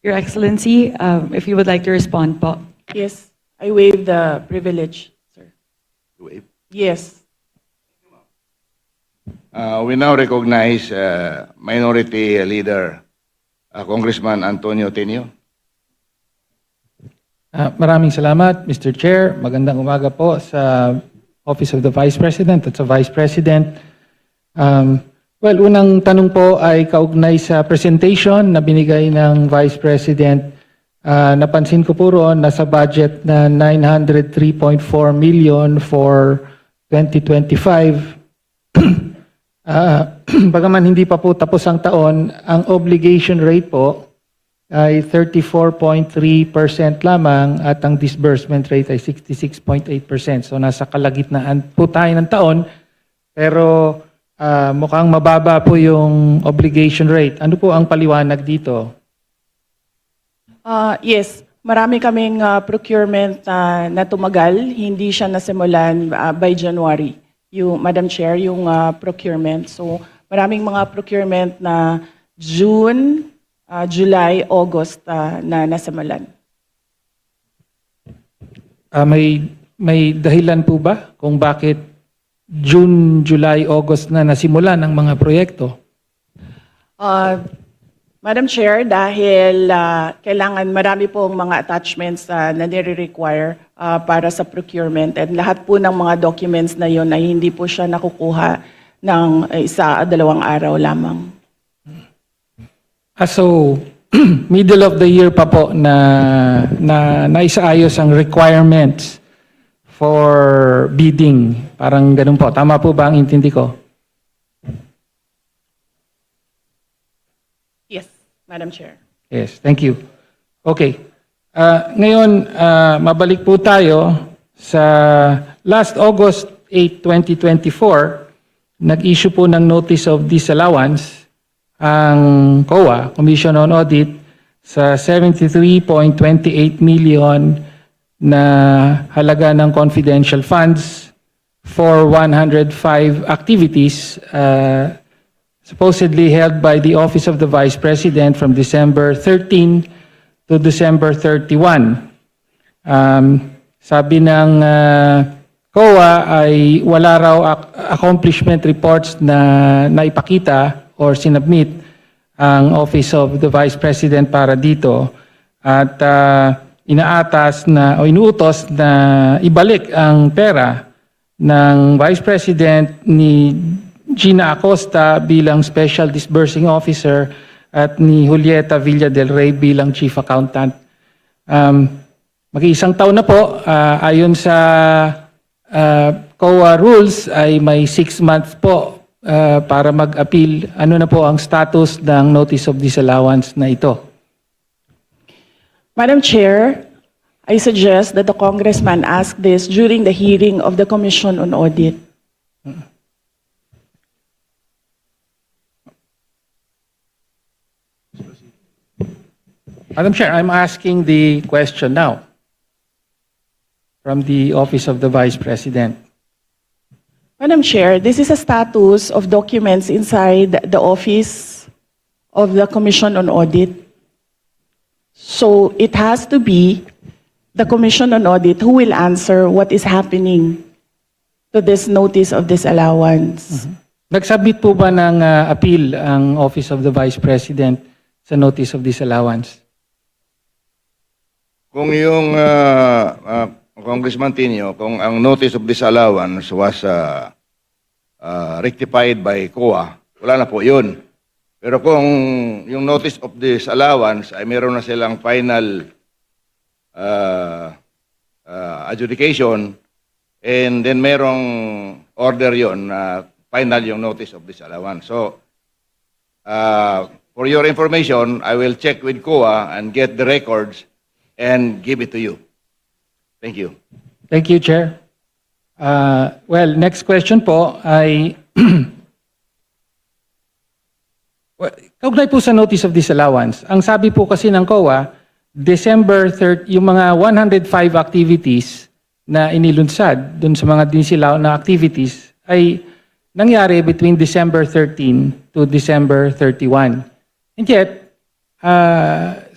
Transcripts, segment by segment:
Your Excellency, if you would like to respond po. Yes, I waive the privilege, sir. Wave. Yes. We now recognize Minority Leader Congressman Antonio Tenio. Maraming salamat, Mr. Chair. Magandang umaga po sa Office of the Vice President at sa Vice President. Well, unang tanong po ay kaugnay sa presentation na binigay ng Vice President. Napansin ko po roon nasa budget na 903.4 million for 2025. Bagaman hindi pa po tapos ang taon, ang obligation rate po ay 34.3% lamang at ang disbursement rate ay 66.8%. So nasa kalagitnaan po tayo ng taon, pero mukhang mababa po yung obligation rate. Ano po ang paliwanag dito? Yes, marami kaming procurement na tumagal. Hindi siya nasimulan by January, Madam Chair, yung procurement. So maraming mga procurement na June, July, August na nasimulan. May dahilan po ba kung bakit June, July, August na nasimulan ang mga proyekto? Madam Chair, dahil kailangan marami pong mga attachments na nire-require para sa procurement, and lahat po ng mga documents na yon ay hindi po siya nakukuha ng isa o dalawang araw lamang. So, middle of the year pa po na naisaayos ang requirements for bidding. Parang ganun po. Tama po ba ang intindi ko? Yes, Madam Chair. Yes, thank you. Okay. Ngayon, mabalik po tayo sa last August 8, 2024, nag-issue po ng Notice of Disallowance ang COA, Commission on Audit, sa 73.28 million na halaga ng confidential funds for 105 activities supposedly held by the Office of the Vice President from December 13 to December 31. Sabi ng COA ay wala raw accomplishment reports na naipakita or sinubmit ang Office of the Vice President para dito, at inaatas na o inuutos na ibalik ang pera ng Vice President ni Gina Acosta bilang Special Disbursing Officer at ni Julieta Villa del Rey bilang Chief Accountant. Mag-iisang taon na po, ayon sa COA rules ay may 6 months po para mag-appeal. Ano na po ang status ng Notice of Disallowance na ito? Madam Chair, I suggest that the Congressman ask this during the hearing of the Commission on Audit. Madam Chair, I'm asking the question now from the Office of the Vice President. Madam Chair, this is a status of documents inside the Office of the Commission on Audit. So it has to be the Commission on Audit who will answer what is happening to this Notice of Disallowance. Nagsubmit po ba ng appeal ang Office of the Vice President sa Notice of Disallowance? Kung yung Congressman Tenio, kung ang Notice of Disallowance was rectified by COA, wala na po yun. Pero kung yung Notice of Disallowance ay meron na silang final adjudication, and then merong order yon na final yung Notice of Disallowance. So, for your information, I will check with COA and get the records and give it to you. Thank you. Thank you, Chair. Well, next question po ay kaugnay po sa Notice of Disallowance. Ang sabi po kasi ng COA, December 3, yung mga 105 activities na inilunsad dun sa mga dinisilaw na activities ay nangyari between December 13 to December 31. And yet,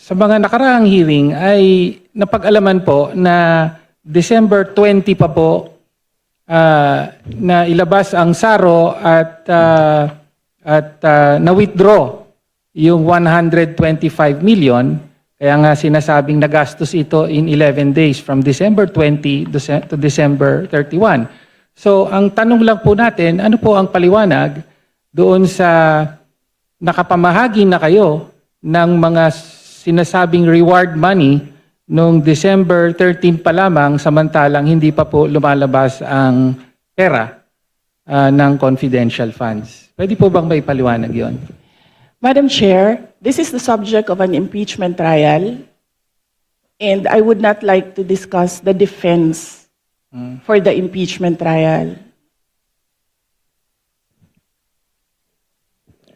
sa mga nakaraang hearing ay napag-alaman po na December 20 pa po na ilabas ang SARO at na-withdraw yung 125 million. Kaya nga sinasabing nagastos ito in 11 days from December 20 to December 31. So ang tanong lang po natin, ano po ang paliwanag doon sa nakapamahagi na kayo ng mga sinasabing reward money noong December 13 pa lamang samantalang hindi pa po lumalabas ang pera ng confidential funds. Pwede po bang may paliwanag yon? Madam Chair, this is the subject of an impeachment trial, and I would not like to discuss the defense for the impeachment trial.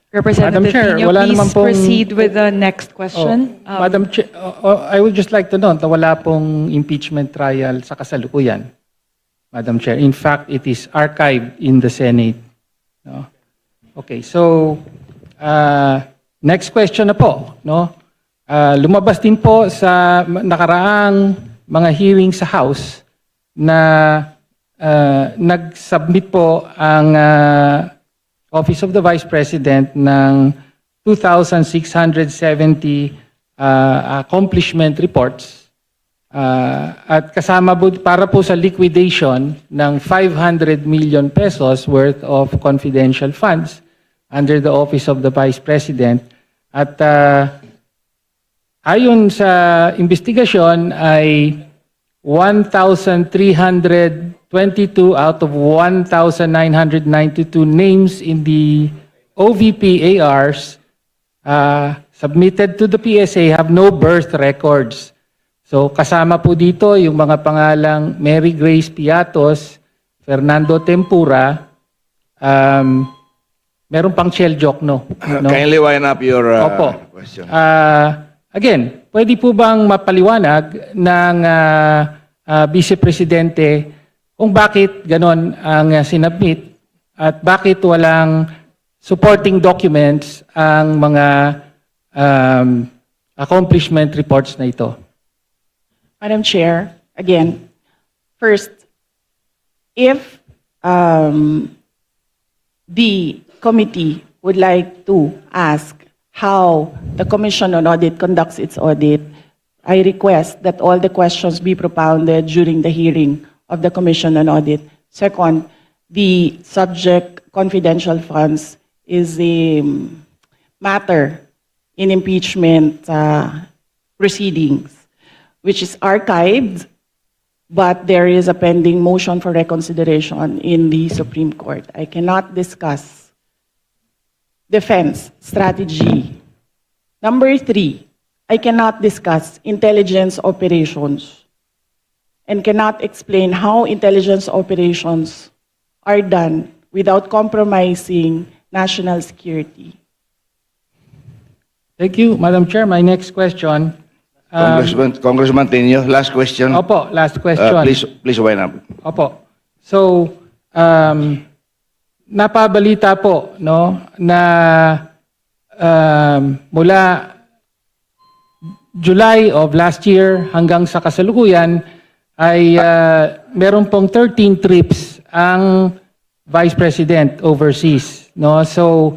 Representative Chair, Pino, wala please naman pong- proceed with the next question. Madam Chair, I would just like to note na wala pong impeachment trial sa kasalukuyan. Madam Chair, in fact, it is archived in the Senate. No? Okay, so next question na po, no? Lumabas din po sa nakaraang mga hearing sa House na nag-submit po ang Office of the Vice President ng 2,670 accomplishment reports at kasama po para po sa liquidation ng 500 million pesos worth of confidential funds under the Office of the Vice President. At ayon sa investigasyon ay 1,322 out of 1,992 names in the OVP ARs submitted to the PSA have no birth records. So kasama po dito yung mga pangalang Mary Grace Piatos, Fernando Tempura, meron pang Shell Jokno. No? Kindly wind up your Opo. question. Again, pwede po bang mapaliwanag ng Vice Presidente kung bakit ganon ang sinubmit at bakit walang supporting documents ang mga accomplishment reports na ito? Madam Chair, again, first, if the committee would like to ask how the Commission on Audit conducts its audit, I request that all the questions be propounded during the hearing of the Commission on Audit. Second, the subject confidential funds is a matter in impeachment proceedings, which is archived, but there is a pending motion for reconsideration in the Supreme Court. I cannot discuss defense strategy. Number 3, I cannot discuss intelligence operations and cannot explain how intelligence operations are done without compromising national security. Thank you, Madam Chair. My next question. Congressman Tenyo, last question. Opo, last question. Please wind up. Opo. So, napabalita po no na mula July of last year hanggang sa kasalukuyan ay meron pong 13 trips ang Vice President overseas, no? So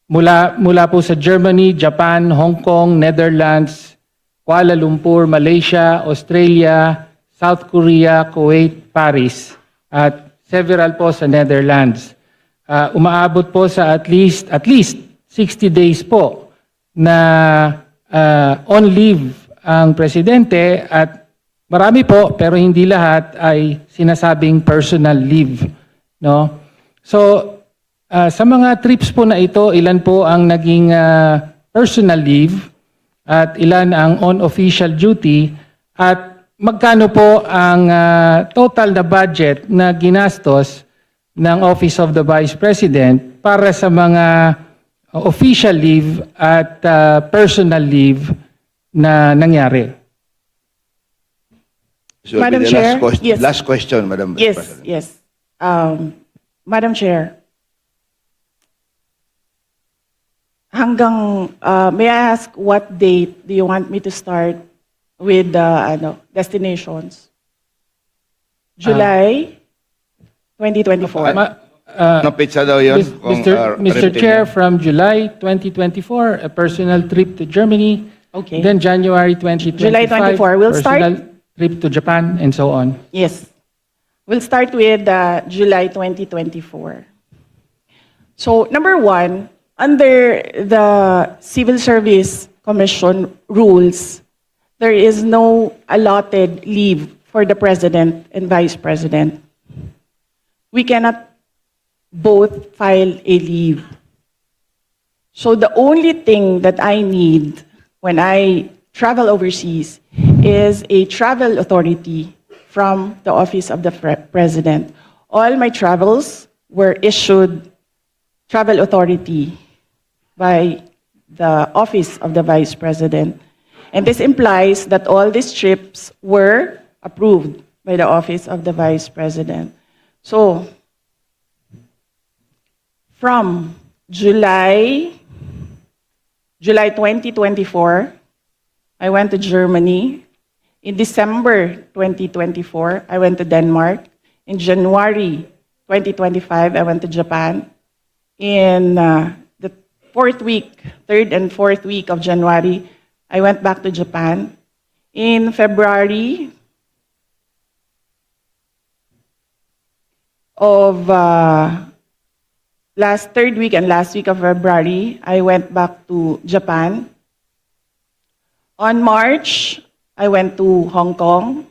mula po sa Germany, Japan, Hong Kong, Netherlands, Kuala Lumpur, Malaysia, Australia, South Korea, Kuwait, Paris at several po sa Netherlands. Umaabot po sa at least 60 days po na on leave ang presidente at marami po pero hindi lahat ay sinasabing personal leave, no? So sa mga trips po na ito, ilan po ang naging personal leave at ilan ang on official duty at magkano po ang total na budget na ginastos ng Office of the Vice President para sa mga official leave at personal leave na nangyari? So it'll Madam be the Chair, yes. last question, Madam Vice President. Yes. Madam Chair, may I ask what date do you want me to start with the destinations? July 2024. No pizza daw yun? Mr. Chair, from July 2024, a personal trip to Germany. Okay. Then January 2025, July 24, we'll start? personal trip to Japan, and so on. Yes. We'll start with July 2024. So, number one, under the Civil Service Commission rules, there is no allotted leave for the President and Vice President. We cannot both file a leave. So the only thing that I need when I travel overseas is a travel authority from the Office of the President. All my travels were issued travel authority by the Office of the Vice President. And this implies that all these trips were approved by the Office of the Vice President. So, from July 2024, I went to Germany. In December 2024, I went to Denmark. In January 2025, I went to Japan. In the third and fourth week of January, I went back to Japan. In February of third week and last week of February, I went back to Japan. On March, I went to Hong Kong.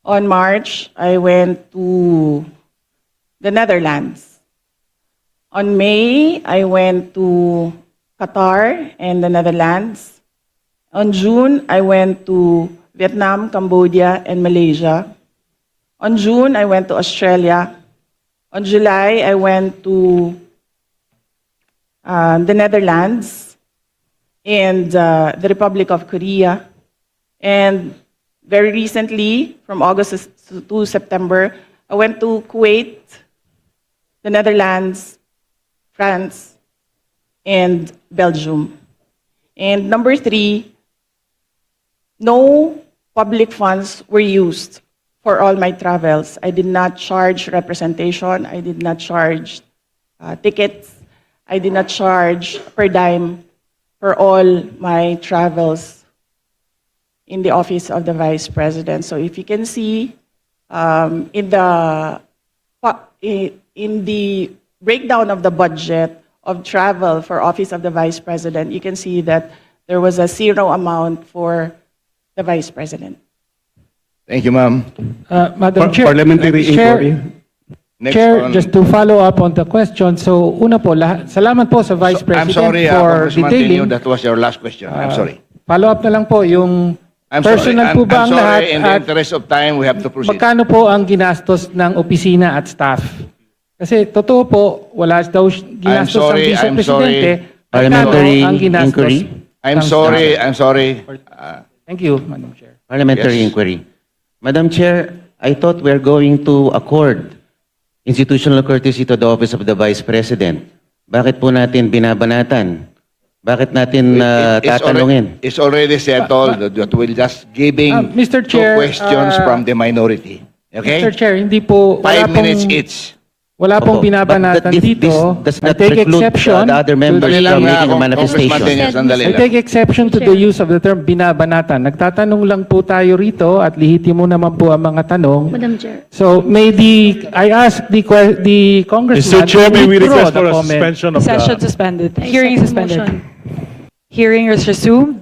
On March, I went to the Netherlands. On May, I went to Qatar and the Netherlands. On June, I went to Vietnam, Cambodia, and Malaysia. On June, I went to Australia. On July, I went to the Netherlands and the Republic of Korea. And very recently, from August to September, I went to Kuwait, the Netherlands, France, and Belgium. And number 3, no public funds were used for all my travels. I did not charge representation. I did not charge tickets. I did not charge per dime for all my travels in the Office of the Vice President. So if you can see in the breakdown of the budget of travel for Office of the Vice President, you can see that there was a 0 amount for the Vice President. Thank you, ma'am. Madam Chair, Parliamentary Chair, inquiry. Next Chair, on- just to follow up on the question. So, una po, salamat po sa Vice I'm President sorry, for Congressman detailing. Tenyo, that was your last question. I'm sorry. Follow up na lang po, yung I'm personal sorry. po ba I'm ang lahat sorry. In the at interest of time, we have to proceed. magkano po ang ginastos ng opisina at staff? Kasi totoo po, wala daw ginastos ang sorry, Vice I'm Presidente. sorry. Parliamentary Magkano ang ginastos inquiry? I'm ng sorry. staff? I'm sorry. Thank you, Madam Chair. Parliamentary Yes. inquiry. Madam Chair, I thought we're going to accord institutional courtesy to the Office of the Vice President. Bakit po natin binabanatan? Bakit natin tatanungin? It's already settled that we'll just giving Mr. Chair, two questions from the minority. Okay? Mr. Chair, hindi po, 5 minutes each. wala pong Opo. binabanatan But dito. this does I not take preclude exception the other to members the- from making a Congressman manifestation. Tenyo, sandali I lang. take exception to the use of the term binabanatan. Nagtatanong lang po tayo rito at lihitimo naman po ang mga tanong. Madam Chair. So I ask the congressman Mr. Chair, may we withdraw request the for a comment. suspension of Session the... suspended. I Hearing second suspended. motion. Hearing is resumed.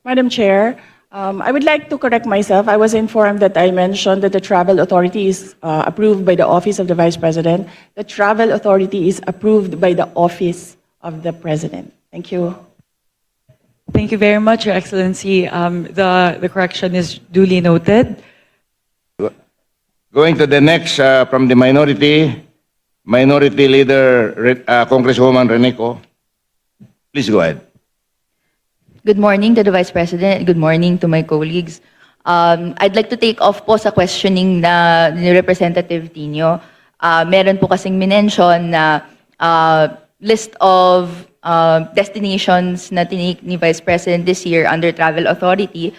Madam Chair, I would like to correct myself. I was informed that I mentioned that the travel authority is approved by the Office of the Vice President. The travel authority is approved by the Office of the President. Thank you. Thank you very much, Your Excellency. The correction is duly noted. Going to the next from the Minority Leader, Congresswoman Reneco. Please go ahead. Good morning to the Vice President and good morning to my colleagues. I'd like to take off po sa questioning na ni Representative Tino. Meron po kasing minention na list of destinations na tinake ni Vice President this year under Travel Authority.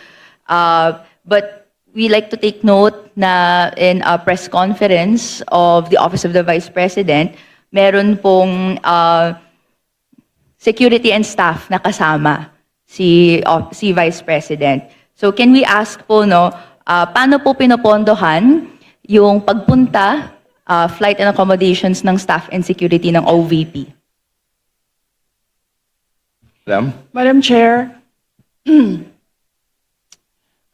But we like to take note na in a press conference of the Office of the Vice President, meron pong security and staff na kasama si Vice President. So can we ask po, no, paano po pinopondohan yung pagpunta, flight and accommodations ng staff and security ng OVP? Madam? Madam Chair,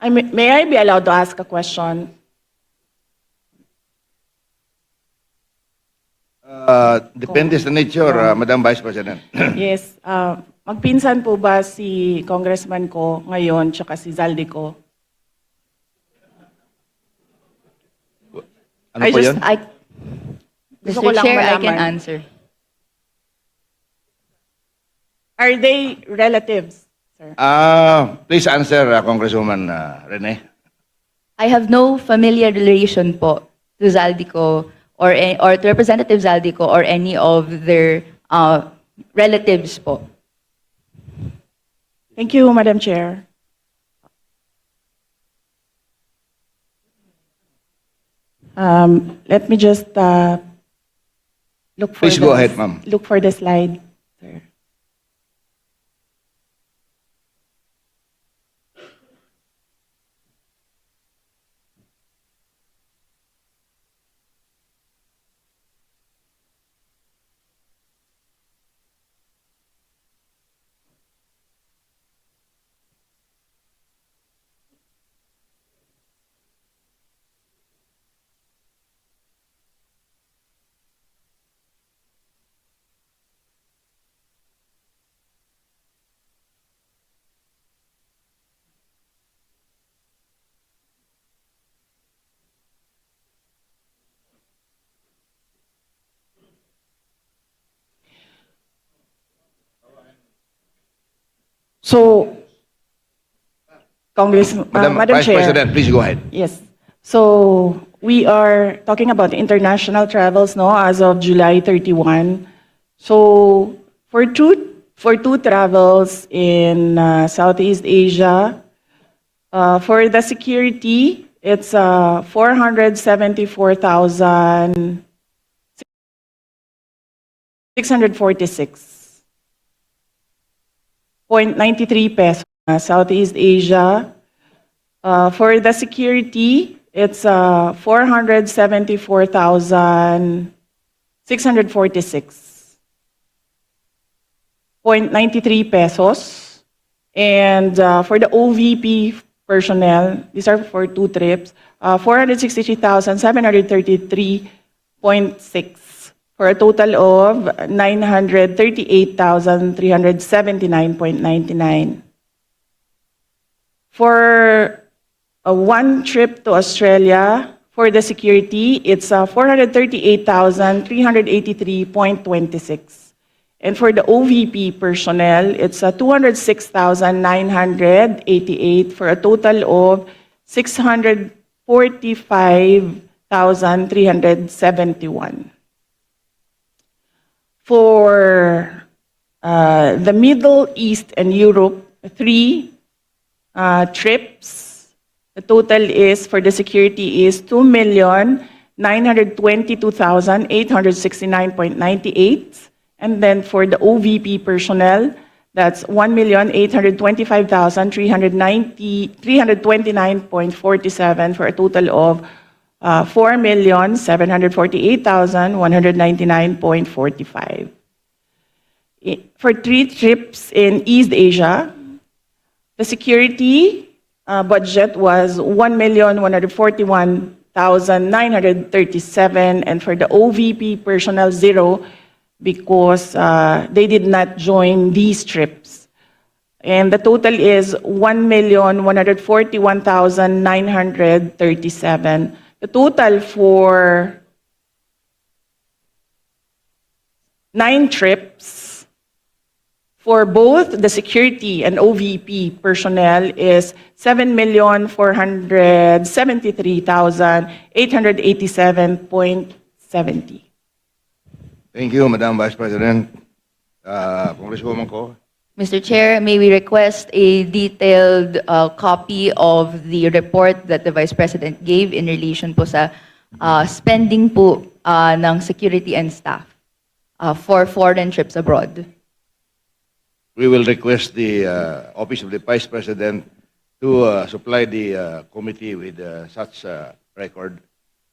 may I be allowed to ask a question? Depende sa nature, Madam Vice President. Yes. Magpinsan po ba si congressman ko ngayon tsaka si Zaldico? Ano po yun? Gusto ko Mr. lang Chair, I can malaman. answer. Are they relatives, sir? Please answer, Congresswoman Rene. I have no familiar relation po to Zaldico or to Representative Zaldico or any of their relatives po. Thank you, Madam Chair. Let me just look for Please go ahead, ma'am. Look for the slide, sir. So, Madam Madam Vice Chair. President, please go ahead. Yes. So we are talking about international travels, no, as of July 31. So for two travels in Southeast Asia, for the security, it's 474,646.93 pesos. Southeast Asia. For the security, it's 474,646.93 pesos. And for the OVP personnel, these are for two trips, 463,733.6 for a total of 938,379.99. For one trip to Australia, for the security, it's 438,383.26. And for the OVP personnel, it's 206,988 for a total of 645,371. For the Middle East and Europe, 3 trips. The total is for the security is 2,922,869.98, and then for the OVP personnel, that's 1,825,329.47 for a total of 4,748,199.45. For 3 trips in East Asia, the security budget was 1,141,937, and for the OVP personnel, 0, because they did not join these trips. And the total is 1,141,937. The total for 9 trips for both the security and OVP personnel is 7,473,887.70. Thank you, Madam Vice President. Congresswoman Ko. Mr. Chair, may we request a detailed copy of the report that the Vice President gave in relation po sa spending po ng security and staff for foreign trips abroad. We will request the Office of the Vice President to supply the committee with such record.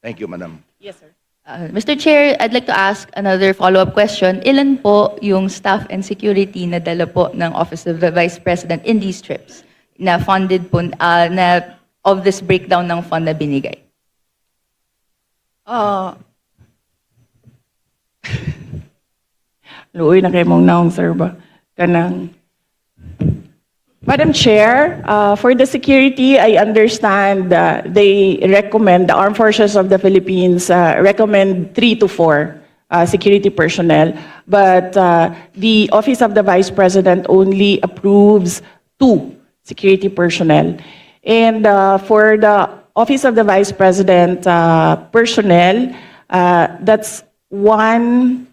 Thank you, Madam. Yes, sir. Mr. Chair, I'd like to ask another follow-up question. Ilan po yung staff and security na dala po ng Office of the Vice President in these trips na funded po, na of this breakdown ng fund na binigay? Luoy na kay mong naong, sir ba? Kanang. Madam Chair, for the security, I understand they recommend, the Armed Forces of the Philippines recommend 3 to 4 security personnel, but the Office of the Vice President only approves 2 security personnel. And for the Office of the Vice President personnel, that's 1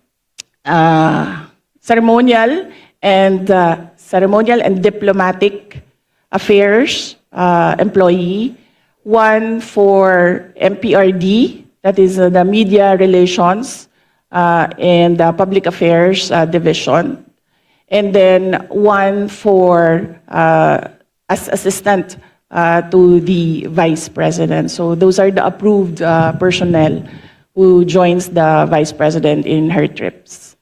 ceremonial and diplomatic affairs employee, 1 for MPRD, that is the media relations and public affairs division, and then 1 for as assistant to the vice president. So those are the approved personnel who joins the vice president in her trips.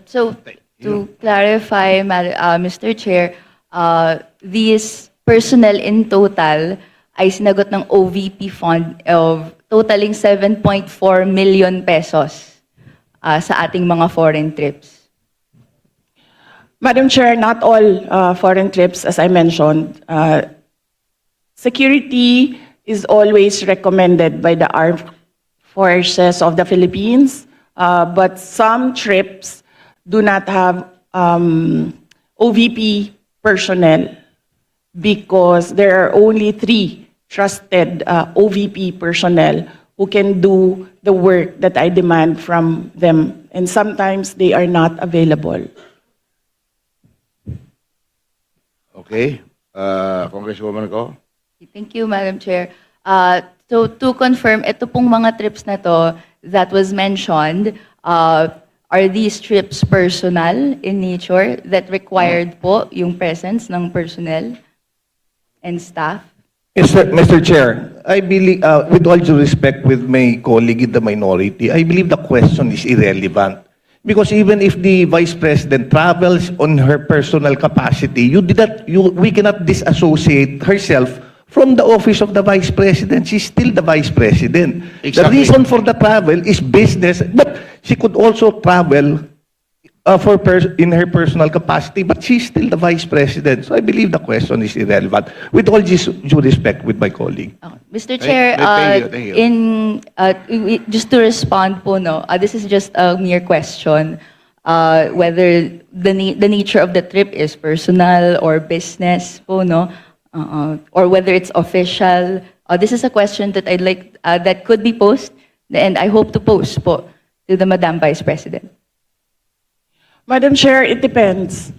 So, to clarify, Mr. Chair, these personnel in total ay sinagot ng OVP fund of totaling 7.4 million pesos sa ating mga foreign trips. Madam Chair, not all foreign trips, as I mentioned. Security is always recommended by the Armed Forces of the Philippines, but some trips do not have OVP personnel because there are only 3 trusted OVP personnel who can do the work that I demand from them, and sometimes they are not available. Okay. Congresswoman Ko. Thank you, Madam Chair. So to confirm, ito pong mga trips na to that was mentioned, are these trips personal in nature that required po yung presence ng personnel and staff? Yes, sir, Mr. Chair, I believe, with all due respect with my colleague in the minority, I believe the question is irrelevant. Because even if the Vice President travels on her personal capacity, we cannot disassociate herself from the office of the Vice President. She's still the Vice President. The Exactly. reason for the travel is business, but she could also travel in her personal capacity, but she's still the Vice President. So I believe the question is irrelevant. With all due respect with my colleague. Mr. Chair, thank you. just to respond po, no, this is just a mere question, whether the nature of the trip is personal or business po, no, or whether it's official. This is a question that I'd like, that could be posed, and I hope to post po to the Madam Vice President. Madam Chair, it depends.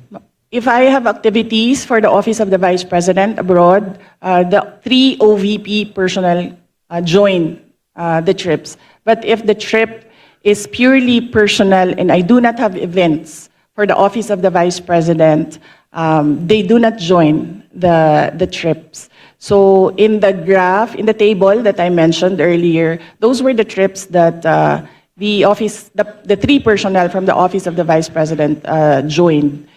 If I have activities for the Office of the Vice President abroad, the 3 OVP personnel join the trips. But if the trip is purely personal and I do not have events for the Office of the Vice President, they do not join the trips. So in the graph, in the table that I mentioned earlier, those were the trips that the 3 personnel from the Office of the Vice President joined.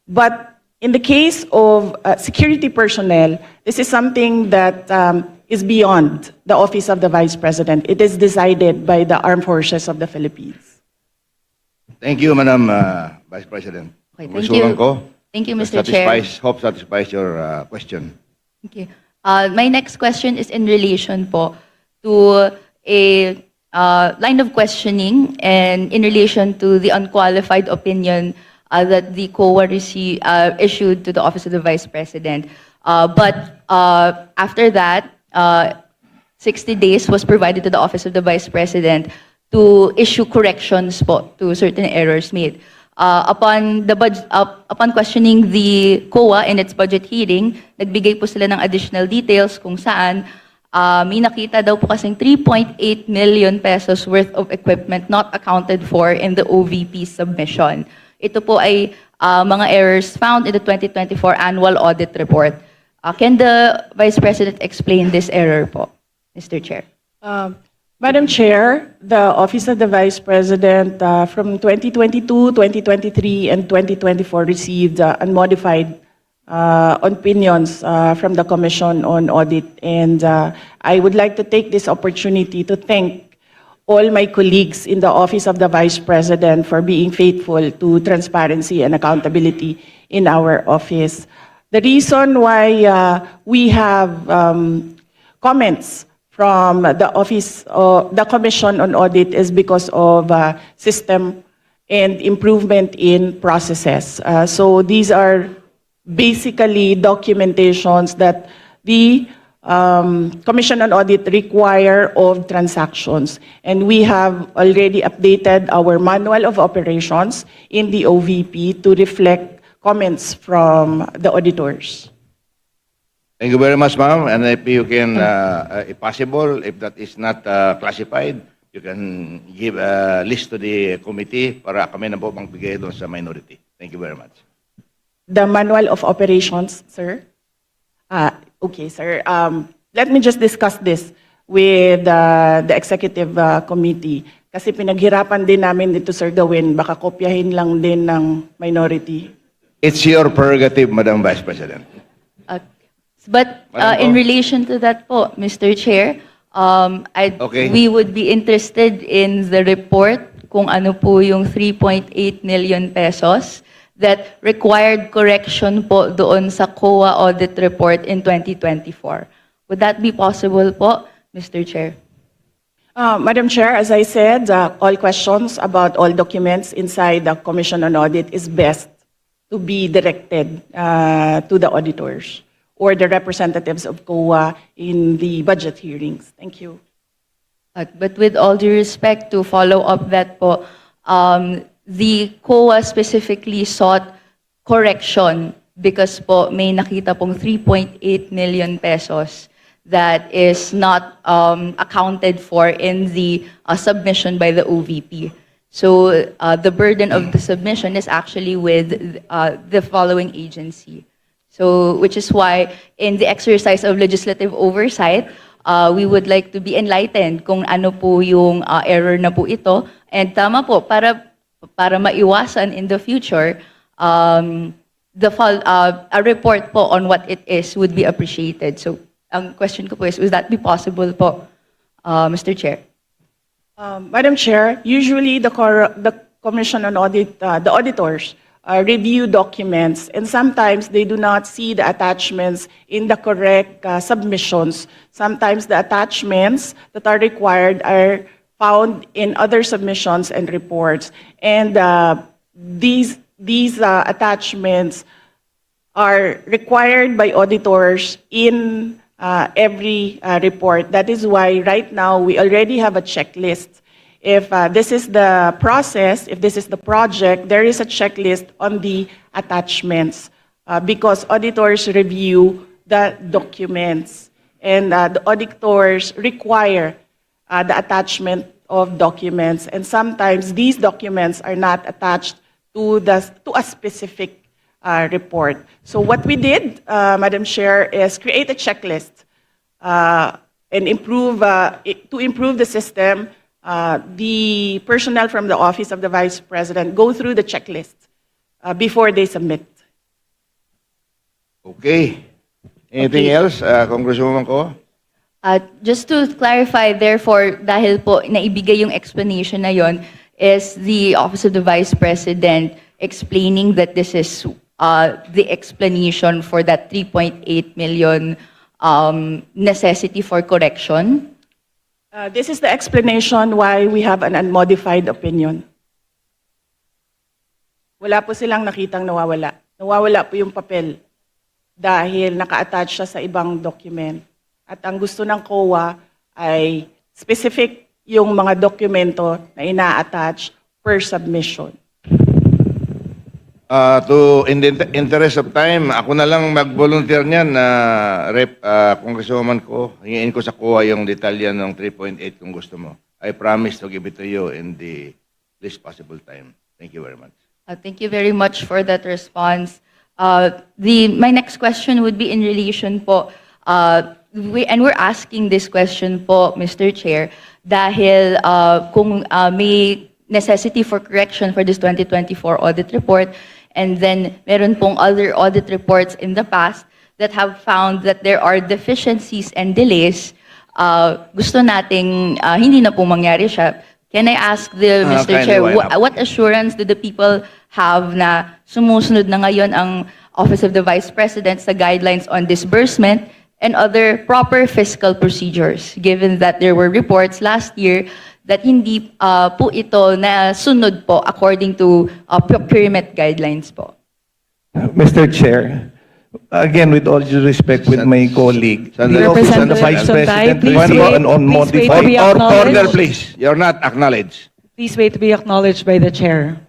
But in the case of security personnel, this is something that is beyond the Office of the Vice President. It is decided by the Armed Forces of the Philippines. Thank you, Madam Vice President. Okay, thank Congresswoman you. Ko. Thank you, Mr. Chair. Hope satisfies your question. Thank you. My next question is in relation po to a line of questioning and in relation to the unqualified opinion that the COA issued to the Office of the Vice President. But after that, 60 days was provided to the Office of the Vice President to issue corrections po to certain errors made. Upon questioning the COA in its budget hearing, nagbigay po sila ng additional details kung saan may nakita daw po kasing 3.8 million pesos worth of equipment not accounted for in the OVP submission. Ito po ay mga errors found in the 2024 annual audit report. Can the Vice President explain this error po, Mr. Chair? Madam Chair, the Office of the Vice President from 2022, 2023, and 2024 received unmodified opinions from the Commission on Audit. And I would like to take this opportunity to thank all my colleagues in the Office of the Vice President for being faithful to transparency and accountability in our office. The reason why we have comments from the Office of the Commission on Audit is because of system and improvement in processes. So these are basically documentations that the Commission on Audit require of transactions. And we have already updated our manual of operations in the OVP to reflect comments from the auditors. Thank you very much, ma'am. And if you can, if possible, if that is not classified, you can give a list to the committee para kami na po magbigay doon sa minority. Thank you very much. The manual of operations, sir? Okay, sir. Let me just discuss this with the executive committee. Kasi pinaghirapan din namin ito, Sir Gawin. Baka kopyahin lang din ng minority. It's your prerogative, Madam Vice President. But Madam in Go. relation to that po, Mr. Chair, Okay. we would be interested in the report kung ano po yung 3.8 million pesos that required correction po doon sa COA audit report in 2024. Would that be possible po, Mr. Chair? Madam Chair, as I said, all questions about all documents inside the Commission on Audit is best to be directed to the auditors or the representatives of COA in the budget hearings. Thank you. But with all due respect, to follow up that po, the COA specifically sought correction because po may nakita pong 3.8 million pesos that is not accounted for in the submission by the OVP. So the burden of the submission is actually with the following agency. So, which is why in the exercise of legislative oversight, we would like to be enlightened kung ano po yung error na po ito. And tama po, para maiwasan in the future, a report po on what it is would be appreciated. So, ang question ko po is, would that be possible po, Mr. Chair? Madam Chair, usually the Commission on Audit, the auditors review documents, and sometimes they do not see the attachments in the correct submissions. Sometimes the attachments that are required are found in other submissions and reports. And these attachments are required by auditors in every report. That is why right now we already have a checklist. If this is the process, if this is the project, there is a checklist on the attachments because auditors review the documents and the auditors require the attachment of documents, and sometimes these documents are not attached to a specific report. So what we did, Madam Chair, is create a checklist and to improve the system. The personnel from the Office of the Vice President go through the checklist before they submit. Okay. Anything else, Congresswoman Ko? Just to clarify, therefore, dahil po naibigay yung explanation na yon, is the Office of the Vice President explaining that this is the explanation for that 3.8 million necessity for correction? This is the explanation why we have an unmodified opinion. Wala po silang nakitang nawawala. Nawawala po yung papel dahil naka-attach siya sa ibang document. At ang gusto ng COA ay specific yung mga dokumento na ina-attach per submission. In the interest of time, ako na lang mag-volunteer niyan na congresswoman ko. Hingin ko sa kuha yung detalya ng 3.8 kung gusto mo. I promise to give it to you in the least possible time. Thank you very much. Thank you very much for that response. My next question would be in relation po, we're asking this question po, Mr. Chair, dahil kung may necessity for correction for this 2024 audit report, and then meron pong other audit reports in the past that have found that there are deficiencies and delays, gusto nating hindi na po mangyari siya. Can I ask the Mr. kindly Chair, wind up. what assurance do the people have na sumusunod na ngayon ang Office of the Vice President sa guidelines on disbursement and other proper fiscal procedures, given that there were reports last year that hindi po ito na sunod po according to procurement guidelines po? Mr. Chair, again, with all due respect with my colleague, the office of the Vice Representative President Sonday, will please on wait to modified be Order, acknowledged. please. You're not acknowledged. Please wait to be acknowledged by the chair.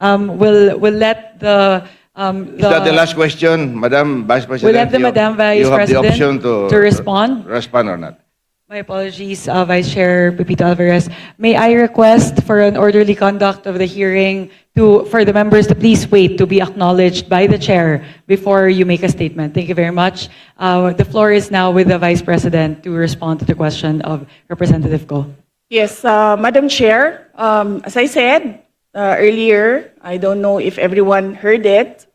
We'll let the Is that the last question, Madam Vice President? We'll let the Madam Vice you have the President option to respond. Respond or not. My apologies, Vice Chair Pepito Alvarez. May I request for an orderly conduct of the hearing for the members to please wait to be acknowledged by the chair before you make a statement. Thank you very much. The floor is now with the Vice President to respond to the question of Representative Go. Yes, Madam Chair, as I said earlier, I don't know if everyone heard it.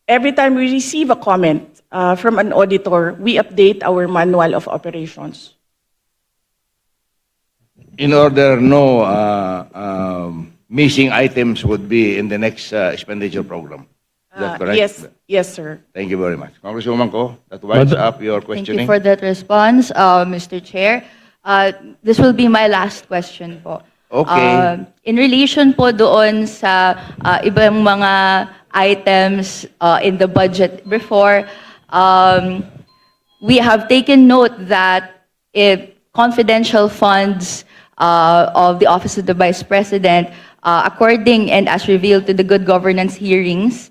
Every time we receive a comment from an auditor, we update our manual of operations. In order no missing items would be in the next expenditure program. Is that correct? Yes, sir. Thank you very much. Congresswoman Ko, that winds up your Thank questioning. you for that response, Mr. Chair. This will be my last question po. Okay. In relation po doon sa ibang mga items in the budget before, we have taken note that if confidential funds of the Office of the Vice President, according and as revealed to the good governance hearings,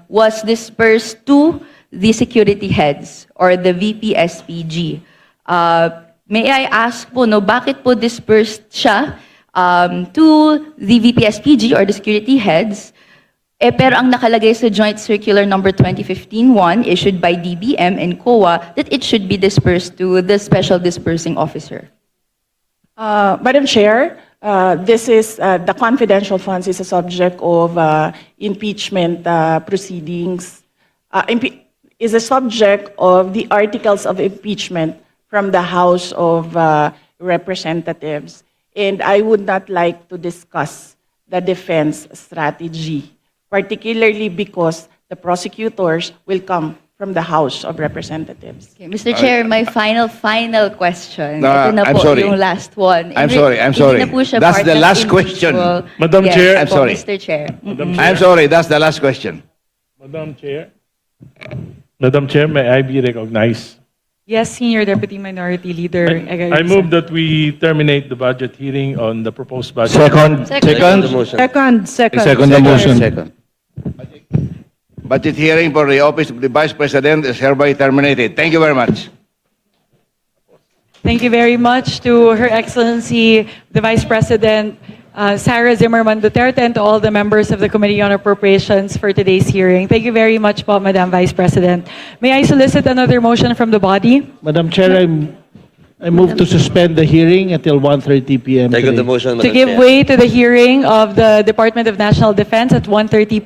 was dispersed to the security heads or the VP-SPG. May I ask po, no, bakit po dispersed siya to the VP-SPG or the security heads, pero ang nakalagay sa Joint Circular Number 2015-1 issued by DBM and COA that it should be dispersed to the Special Dispersing Officer? Madam Chair, this is the confidential funds is a subject of impeachment proceedings. Is a subject of the articles of impeachment from the House of Representatives, and I would not like to discuss the defense strategy, particularly because the prosecutors will come from the House of Representatives. Okay, Mr. Chair, my final question. No, Ito na I'm po sorry. yung last one. I'm sorry. Hindi na po siya That's part the ng last question. individual- Madam Yes, Chair. I'm po, sorry. Mr. Chair. I'm sorry, that's the last question. Madam Chair. Madam Chair, may I be recognized? Yes, Senior Deputy Minority Leader. I move that we terminate the budget hearing on the proposed budget. Second. Second. Second the motion. Second. Budget hearing for the Office of the Vice President is hereby terminated. Thank you very much. Thank you very much to Her Excellency, the Vice President, Sarah Zimmerman Duterte, and to all the members of the Committee on Appropriations for today's hearing. Thank you very much po, Madam Vice President. May I solicit another motion from the body? Madam Chair, I move to suspend the hearing until 1:30 p.m. Second today. the motion, To Madam give Chair. way to the hearing of the Department of National Defense at 1:30